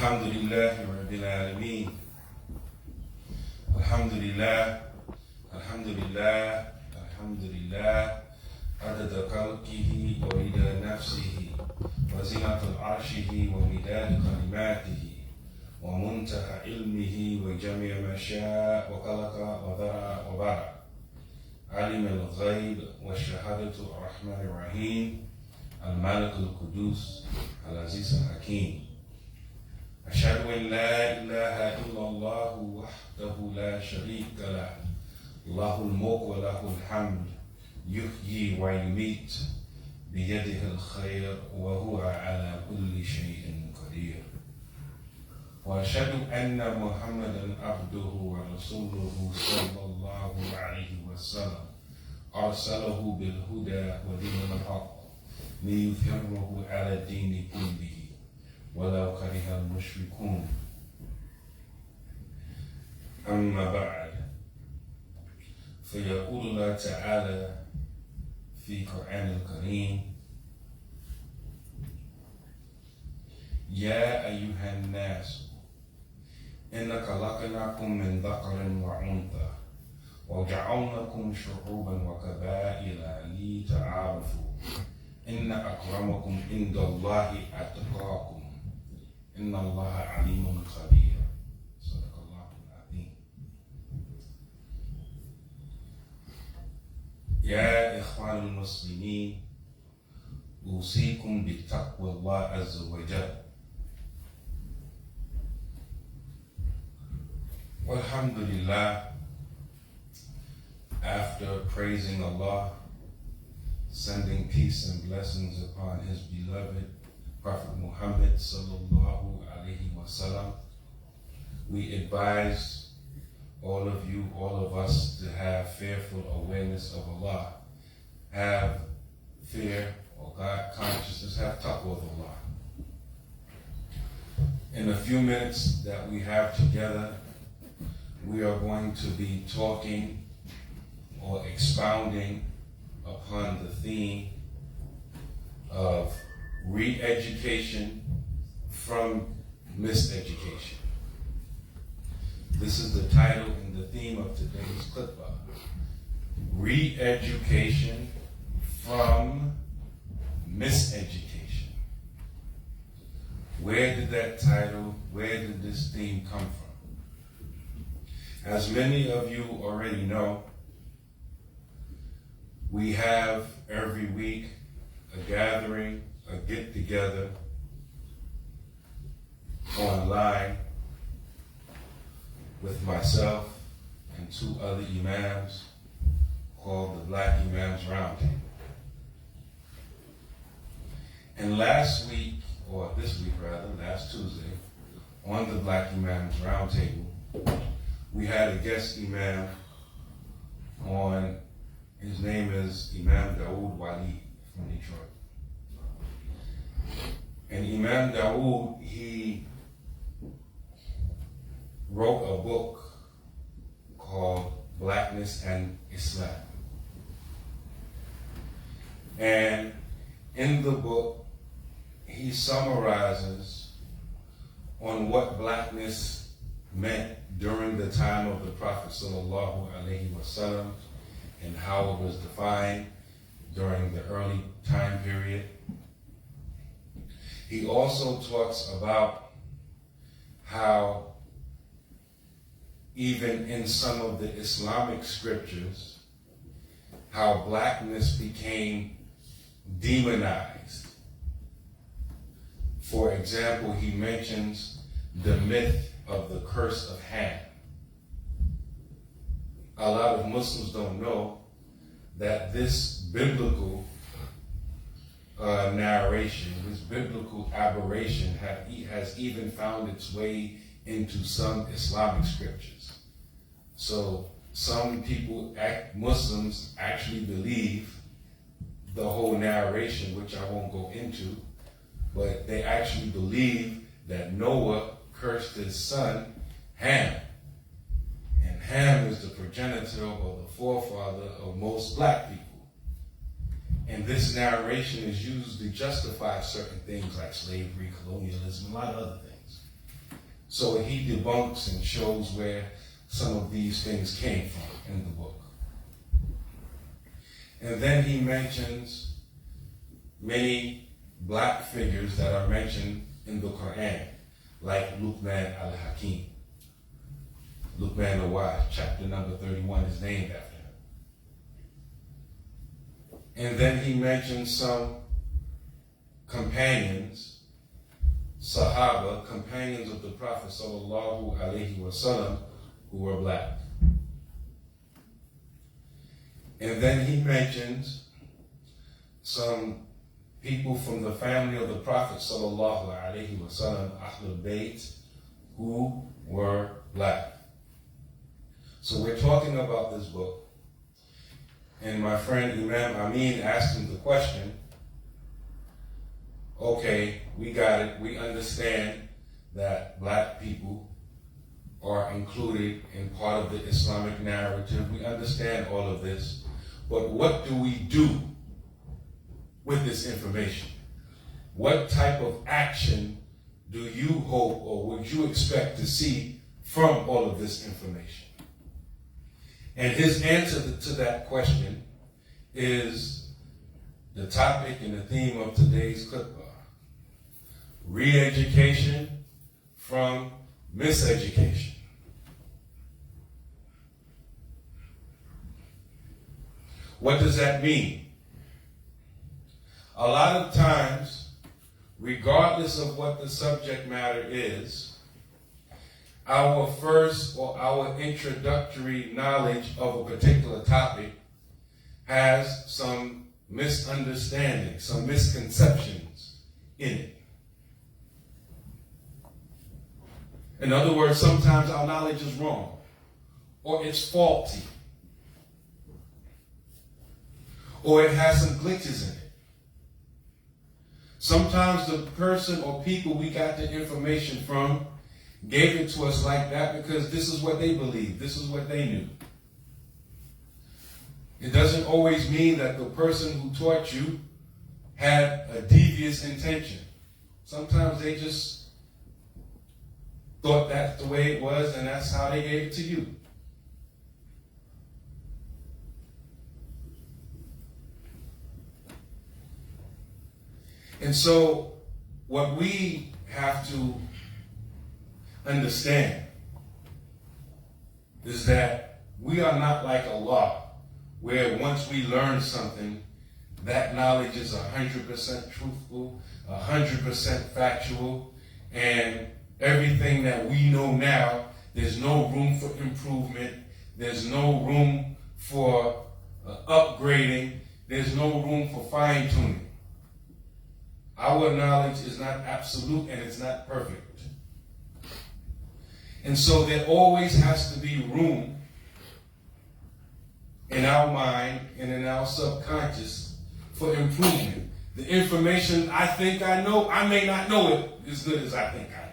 Alhamdulillah Rabbil Alameen. Alhamdulillah, Alhamdulillah, Alhamdulillah. عدد خلقه ورضا نفسه وزنة عرشه ومداد كلماته ومنتهى علمه وجميع ما شاء وخلق وذرع وبرع. عالم الغيب والشهادة الرحمن الرحيم الملك القدوس العزيز الحكيم. أشهد أن لا إله إلا الله وحده لا شريك له له الملك وله الحمد يحيي ويميت بيده الخير وهو على كل شيء قدير. وأشهد أن محمدا عبده ورسوله صلى الله عليه وسلم أرسله بالهدى ودين الحق ليظهره على الدين كله ولو كره المشركون. أما بعد، فيقول الله تعالى في القرآن الكريم: يا أيها الناس إنا خلقناكم من ذكر وأنثى وجعلناكم شعوبا وقبائل لتعارفوا إن أكرمكم عند الله أتقاكم إن الله عليم خبير. صدق الله العظيم. يا إخوان المسلمين، أوصيكم بتقوى الله عز وجل. Alhamdulillah, after praising Allah, sending peace and blessings upon his beloved Prophet Muhammad sallallahu alaihi wasallam, we advise all of you, all of us, to have fearful awareness of Allah, have fear or God consciousness, have taqwa of Allah. In a few minutes that we have together, we are going to be talking or expounding upon the theme of re-education from miseducation. This is the title and the theme of today's khutbah. Re-education from miseducation. Where did that title, where did this theme come from? As many of you already know, we have every week a gathering, a get-together online with myself and two other Imams called the Black Imams Roundtable. And last week, or this week rather, last Tuesday, on the Black Imams Roundtable, we had a guest Imam on. His name is Imam Dawood Wali from Detroit. And Imam Dawood, he wrote a book called Blackness and Islam. And in the book, he summarizes on what blackness meant during the time of the Prophet sallallahu alaihi wasallam and how it was defined during the early time period. He also talks about how even in some of the Islamic scriptures, how blackness became demonized. For example, he mentions the myth of the curse of Ham. A lot of Muslims don't know that this biblical narration, this biblical aberration has even found its way into some Islamic scriptures. So some people, Muslims, actually believe the whole narration, which I won't go into, but they actually believe that Noah cursed his son, Ham. And Ham is the progenitor or the forefather of most black people. And this narration is used to justify certain things like slavery, colonialism, a lot of other things. So he debunks and shows where some of these things came from in the book. And then he mentions many black figures that are mentioned in the Quran, like Luqman al-Hakim. Luqman the Wise, chapter number 31 is named after him. And then he mentions some companions, Sahaba, companions of the Prophet sallallahu alaihi wasallam, who were black. And then he mentions some people from the family of the Prophet sallallahu alaihi wasallam, Ahlul Bayt, who were black. So we're talking about this book. And my friend Imam Amin asked him the question, okay, we got it. We understand that black people are included in part of the Islamic narrative. We understand all of this. But what do we do with this information? What type of action do you hope or would you expect to see from all of this information? And his answer to that question is the topic and the theme of today's khutbah. Re-education from miseducation. What does that mean? A lot of times, regardless of what the subject matter is, our first or our introductory knowledge of a particular topic has some misunderstanding, some misconceptions in it. In other words, sometimes our knowledge is wrong or it's faulty or it has some glitches in it. Sometimes the person or people we got the information from gave it to us like that because this is what they believed, this is what they knew. It doesn't always mean that the person who taught you had a devious intention. Sometimes they just thought that's the way it was and that's how they gave it to you. And so what we have to understand is that we are not like Allah, where once we learn something, that knowledge is 100% truthful, 100% factual, and everything that we know now, there's no room for improvement, there's no room for upgrading, there's no room for fine-tuning. Our knowledge is not absolute and it's not perfect. And so there always has to be room in our mind and in our subconscious for improvement. The information I think I know, I may not know it as good as I think I know.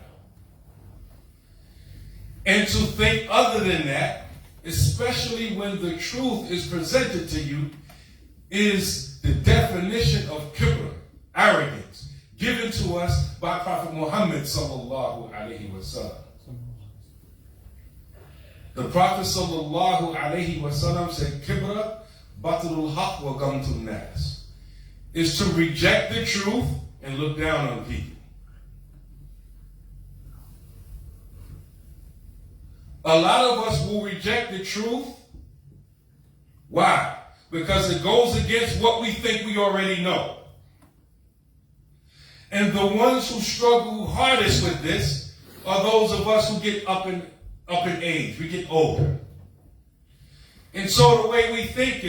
And to think other than that, especially when the truth is presented to you, is the definition of kibr, arrogance, given to us by Prophet Muhammad sallallahu alaihi wasallam. The Prophet sallallahu alaihi wasallam said, "Kibra batrul haq wa gamtun nas," is to reject the truth and look down on people. A lot of us will reject the truth. Why? Because it goes against what we think we already know. And the ones who struggle hardest with this are those of us who get up in age, we get older. And so the way we think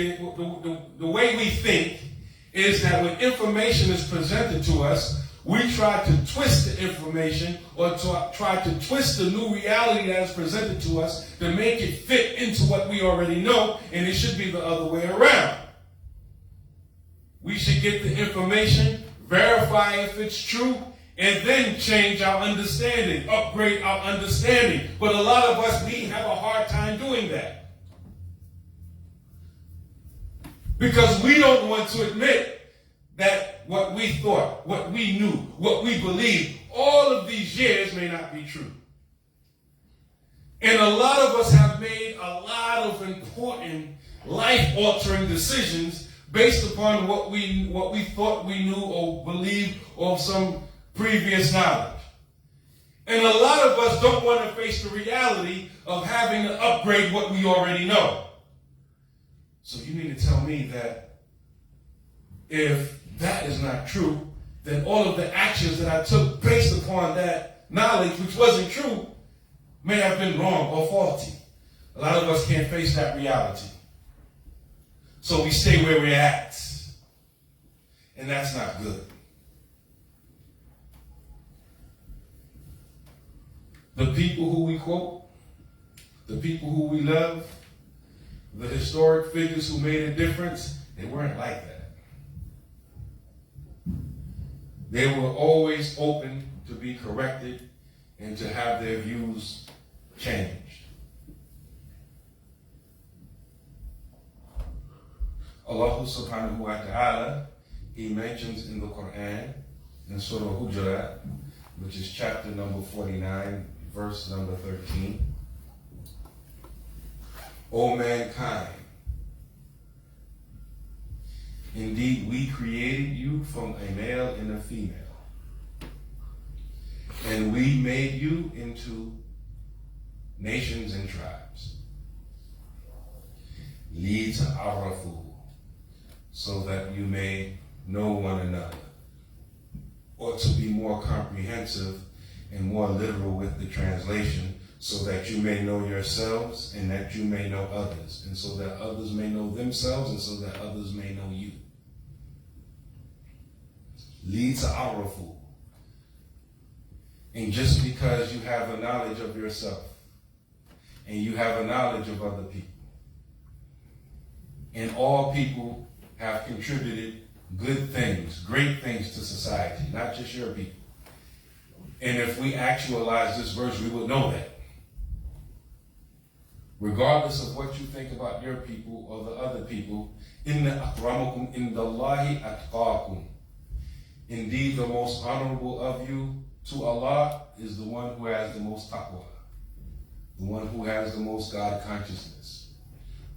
is that when information is presented to us, we try to twist the information or try to twist the new reality that is presented to us to make it fit into what we already know, and it should be the other way around. We should get the information, verify if it's true, and then change our understanding, upgrade our understanding. But a lot of us, we have a hard time doing that. Because we don't want to admit that what we thought, what we knew, what we believed, all of these years may not be true. And a lot of us have made a lot of important life-altering decisions based upon what we thought we knew or believed or some previous knowledge. And a lot of us don't want to face the reality of having to upgrade what we already know. So you mean to tell me that if that is not true, then all of the actions that I took based upon that knowledge, which wasn't true, may have been wrong or faulty. A lot of us can't face that reality. So we stay where we're at. And that's not good. The people who we quote, the people who we love, the historic figures who made a difference, they weren't like that. They were always open to be corrected and to have their views changed. Allah subhanahu wa ta'ala, He mentions in the Quran, in Surah Hujurat, which is chapter number 49, verse number 13. O mankind, indeed we created you from a male and a female, and we made you into nations and tribes. لِتَعَرَّفُوا, so that you may know one another, or to be more comprehensive and more literal with the translation, so that you may know yourselves and that you may know others, and so that others may know themselves and so that others may know you. لِتَعَرَّفُوا. And just because you have a knowledge of yourself and you have a knowledge of other people, and all people have contributed good things, great things to society, not just your people. And if we actualize this verse, we would know that. Regardless of what you think about your people or the other people, inna akramakum indallahi atqakum. Indeed, the most honorable of you to Allah is the one who has the most taqwa, the one who has the most God consciousness.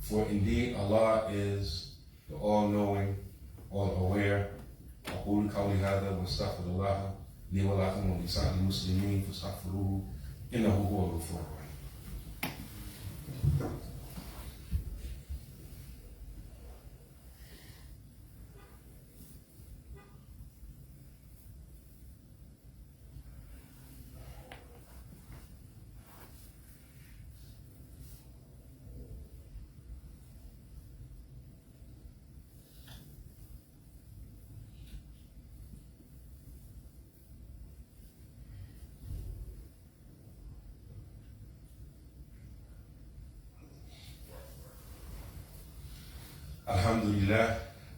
For indeed, Allah is the all-knowing, all-aware. أقول قولي هذا واستغفر الله لي ولكم ولسائر المسلمين فاستغفروه إنه هو الغفور الرحيم.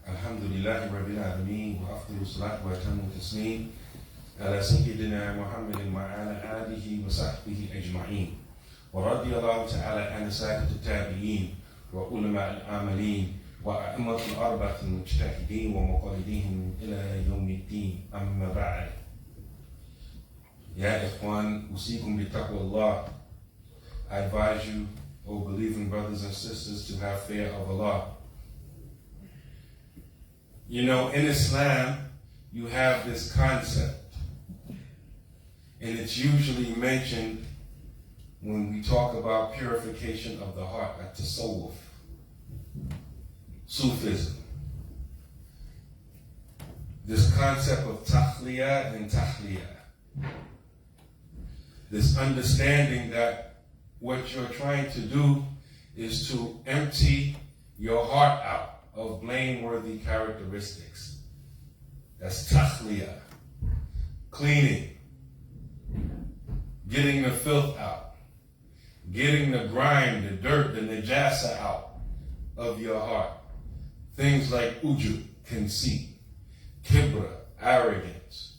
الحمد لله رب العالمين وأفضل الصلاة وأتم التسليم على سيدنا محمد وعلى آله وصحبه أجمعين ورضي الله تعالى عن سادة التابعين وعلماء العاملين وأئمة الأربعة المجتهدين ومقلديهم إلى يوم الدين أما بعد يا إخوان أوصيكم بتقوى الله. I advise you, O believing brothers and sisters, to have fear of Allah. You know, in Islam, you have this concept, and it's usually mentioned when we talk about purification of the heart, at tasawwuf, Sufism. This concept of takhliya and tahliya. This understanding that what you're trying to do is to empty your heart out of blameworthy characteristics. That's takhliya. Cleaning. Getting the filth out. Getting the grime, the dirt, the najasa out of your heart. Things like ujub, conceit, kibra, arrogance,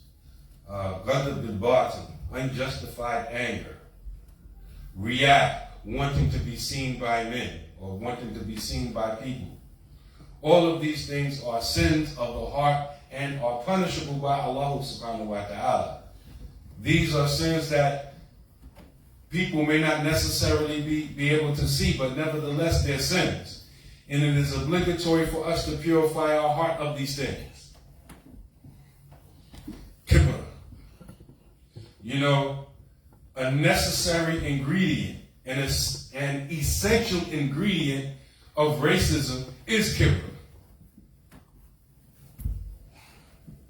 ghadab al-batin, unjustified anger, react, wanting to be seen by men or wanting to be seen by people. All of these things are sins of the heart and are punishable by Allah subhanahu wa ta'ala. These are sins that people may not necessarily be able to see, but nevertheless they're sins. And it is obligatory for us to purify our heart of these things. Kibr. You know, a necessary ingredient and an essential ingredient of racism is kibr.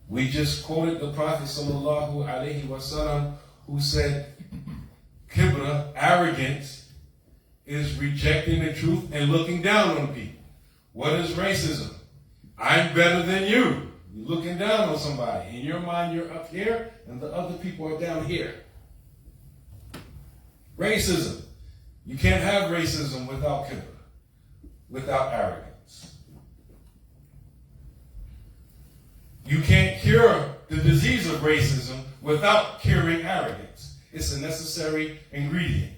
We just quoted the Prophet sallallahu alaihi wasallam, who said, kibr, arrogance, is rejecting the truth and looking down on people. What is racism? I'm better than you. You're looking down on somebody. In your mind, you're up here, and the other people are down here. Racism. You can't have racism without kibr, without arrogance. You can't cure the disease of racism without curing arrogance. It's a necessary ingredient.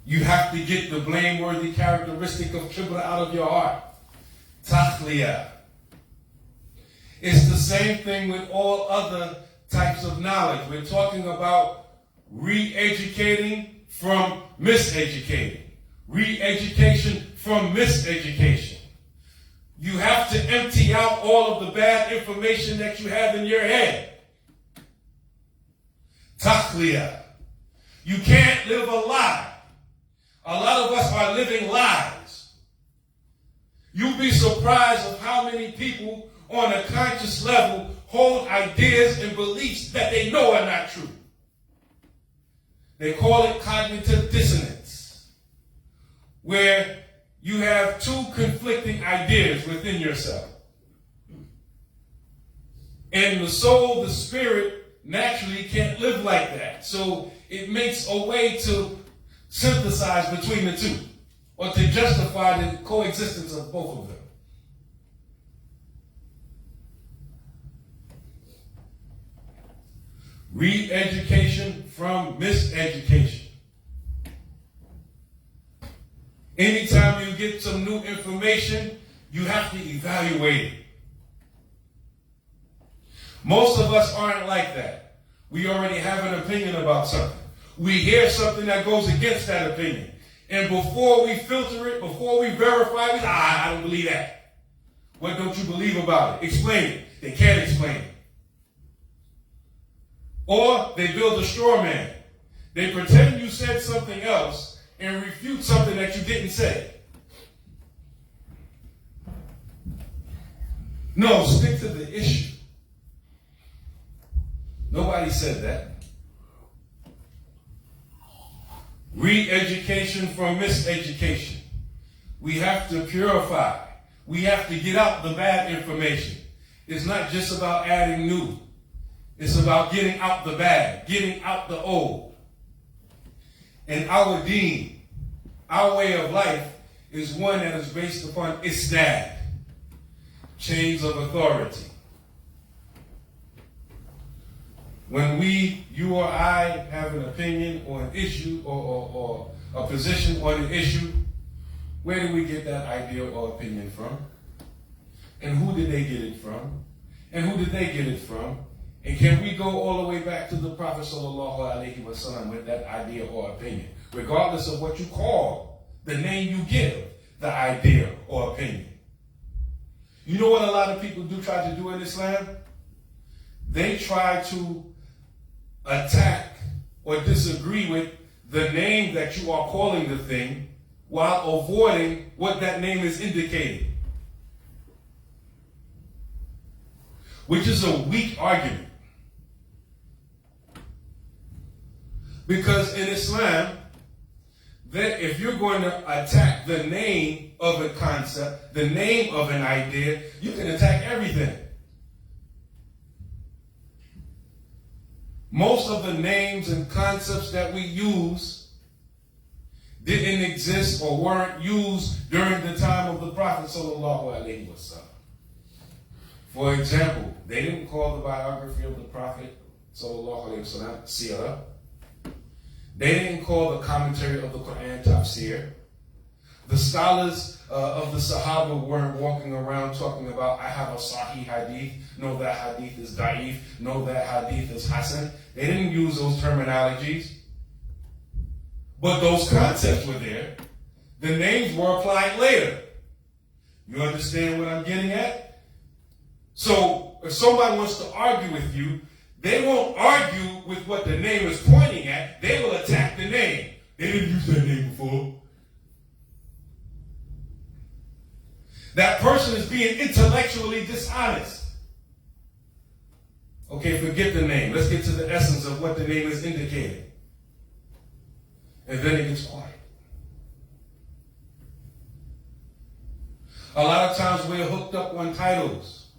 You have to get the blameworthy characteristic of kibr out of your heart. Takhliya. It's the same thing with all other types of knowledge. We're talking about re-educating from miseducating. Re-education from miseducation. You have to empty out all of the bad information that you have in your head. Takhliya. You can't live a lie. A lot of us are living lies. You'll be surprised of how many people on a conscious level hold ideas and beliefs that they know are not true. They call it cognitive dissonance, where you have two conflicting ideas within yourself. And the soul, the spirit, naturally can't live like that. So it makes a way to synthesize between the two, or to justify the coexistence of both of them. Re-education from miseducation. Anytime you get some new information, you have to evaluate it. Most of us aren't like that. We already have an opinion about something. We hear something that goes against that opinion. And before we filter it, before we verify it, I don't believe that. What don't you believe about it? Explain it. They can't explain it. Or they build a straw man. They pretend you said something else and refute something that you didn't say. No, stick to the issue. Nobody said that. Re-education from miseducation. We have to purify. We have to get out the bad information. It's not just about adding new. It's about getting out the bad, getting out the old. And our deen, our way of life, is one that is based upon isnad, chains of authority. When you or I have an opinion or an issue or a position on an issue, where do we get that idea or opinion from? And who did they get it from? And who did they get it from? And can we go all the way back to the Prophet sallallahu alaihi wasallam with that idea or opinion, regardless of what you call the name you give the idea or opinion? You know what a lot of people do try to do in Islam? They try to attack or disagree with the name that you are calling the thing while avoiding what that name is indicating, which is a weak argument. Because in Islam, that if you're going to attack the name of a concept, the name of an idea, you can attack everything. Most of the names and concepts that we use didn't exist or weren't used during the time of the Prophet sallallahu alaihi wasallam. For example, they didn't call the biography of the Prophet sallallahu alaihi wasallam seerah. They didn't call the commentary of the Quran tafsir. The scholars of the Sahaba weren't walking around talking about, I have a sahih hadith, no, that hadith is da'if, no, that hadith is hasan. They didn't use those terminologies. But those concepts were there. The names were applied later. You understand what I'm getting at? So if somebody wants to argue with you, they won't argue with what the name is pointing at. They will attack the name. They didn't use that name before. That person is being intellectually dishonest. Okay, forget the name. Let's get to the essence of what the name is indicating. And then it gets quiet. A lot of times we're hooked up on titles.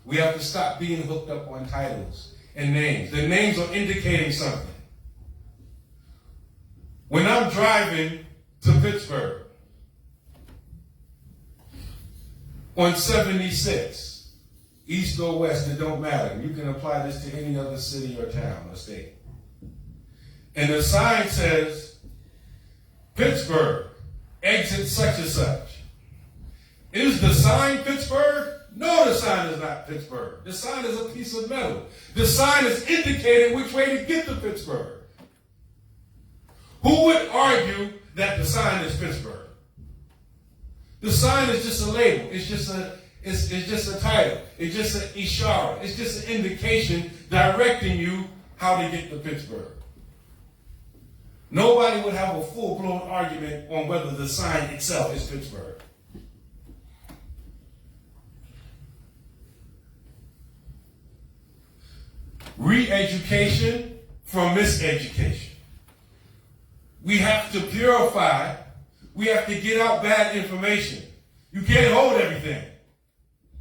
We have to stop being hooked up on titles and names. The names are indicating something. When I'm driving to Pittsburgh on 76, east or west, it don't matter. You can apply this to any other city or town or state. And the sign says, Pittsburgh, exit such and such. Is the sign Pittsburgh? No, the sign is not Pittsburgh. The sign is a piece of metal. The sign is indicating which way to get to Pittsburgh. Who would argue that the sign is Pittsburgh? The sign is just a label. It's just a title. It's just an ishara. It's just an indication directing you how to get to Pittsburgh. Nobody would have a full-blown argument on whether the sign itself is Pittsburgh. Re-education from miseducation. We have to purify. We have to get out bad information. You can't hold everything.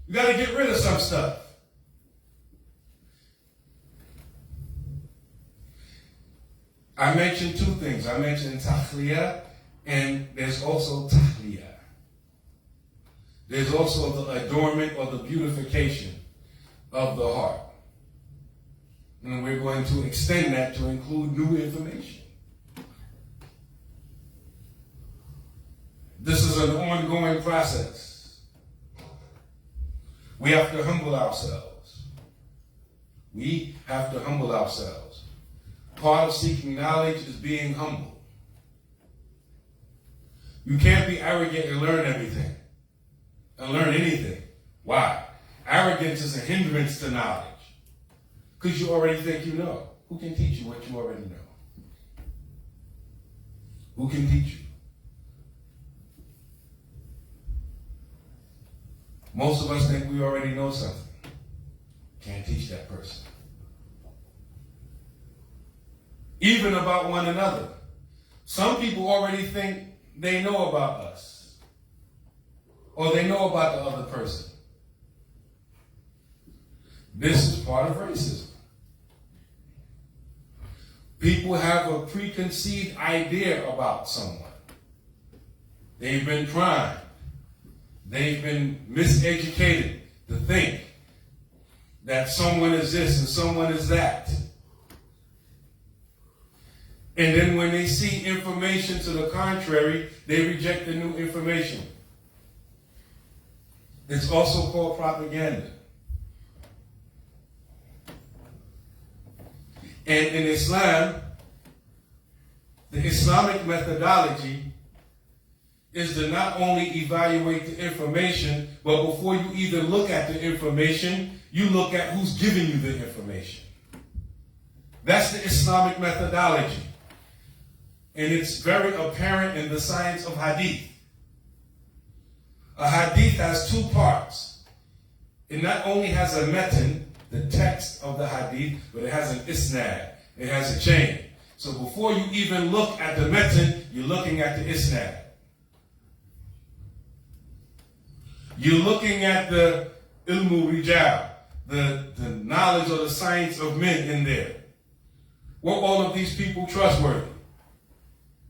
You got to get rid of some stuff. I mentioned two things. I mentioned tahliyah, and there's also tahliyah. There's also the adornment or the beautification of the heart. And we're going to extend that to include new information. This is an ongoing process. We have to humble ourselves. We have to humble ourselves. Part of seeking knowledge is being humble. You can't be arrogant and learn everything. And learn anything. Why? Arrogance is a hindrance to knowledge. Because you already think you know. Who can teach you what you already know? Who can teach you? Most of us think we already know something. Can't teach that person. Even about one another. Some people already think they know about us. Or they know about the other person. This is part of racism. People have a preconceived idea about someone. They've been primed. They've been miseducated to think that someone is this and someone is that. And then when they see information to the contrary, they reject the new information. It's also called propaganda. And in Islam, the Islamic methodology is to not only evaluate the information, but before you even look at the information, you look at who's giving you the information. That's the Islamic methodology. And it's very apparent in the science of hadith. A hadith has two parts. It not only has a matan, the text of the hadith, but it has an isnad. It has a chain. So before you even look at the matan, you're looking at the isnad. You're looking at the ilmu rijal, the knowledge or the science of men in there. Were all of these people trustworthy?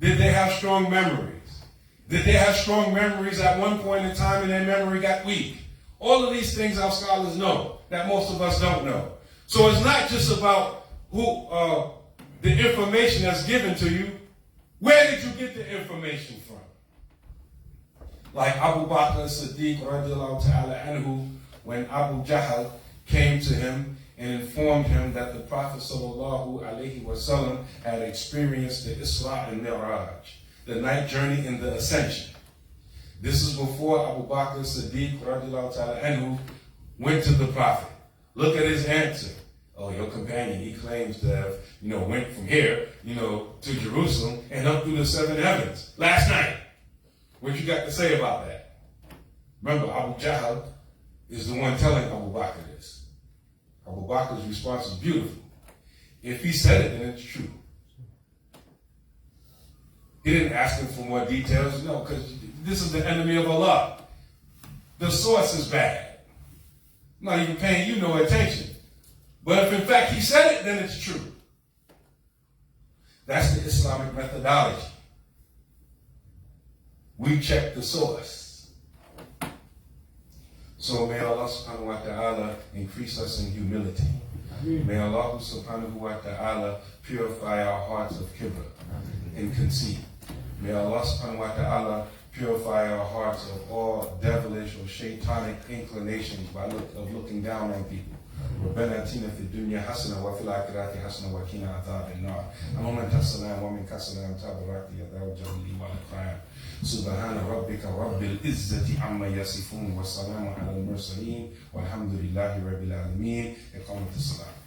Did they have strong memories? Did they have strong memories at one point in time and their memory got weak? All of these things our scholars know that most of us don't know. So it's not just about who the information that's given to you. Where did you get the information from? Like Abu Bakr Siddiq radiallahu ta'ala anhu, when Abu Jahl came to him and informed him that the Prophet sallallahu alaihi wasallam had experienced the Isra and Mi'raj, the night journey in the ascension. This is before Abu Bakr Siddiq radiallahu ta'ala anhu went to the Prophet. Look at his answer. Oh, your companion, he claims to have, went from here, to Jerusalem and up through the seven heavens last night. What you got to say about that? Remember, Abu Jahl is the one telling Abu Bakr this. Abu Bakr's response is beautiful. If he said it, then it's true. He didn't ask him for more details. No, because this is the enemy of Allah. The source is bad. Not even paying you no attention. But if in fact he said it, then it's true. That's the Islamic methodology. We check the source. So may Allah subhanahu wa ta'ala increase us in humility. May Allah subhanahu wa ta'ala purify our hearts of kibr and conceit. May Allah subhanahu wa ta'ala purify our hearts of all devilish or shaitanic inclinations of looking down on people. ربنا آتنا في الدنيا حسنة وفي الآخرة حسنة وقنا عذاب النار. اللهم أنت السلام ومنك السلام تبارك يا ذا الجلال والإكرام. سبحان ربك رب العزة عما يصفون والسلام على المرسلين والحمد لله رب العالمين. إقامة الصلاة.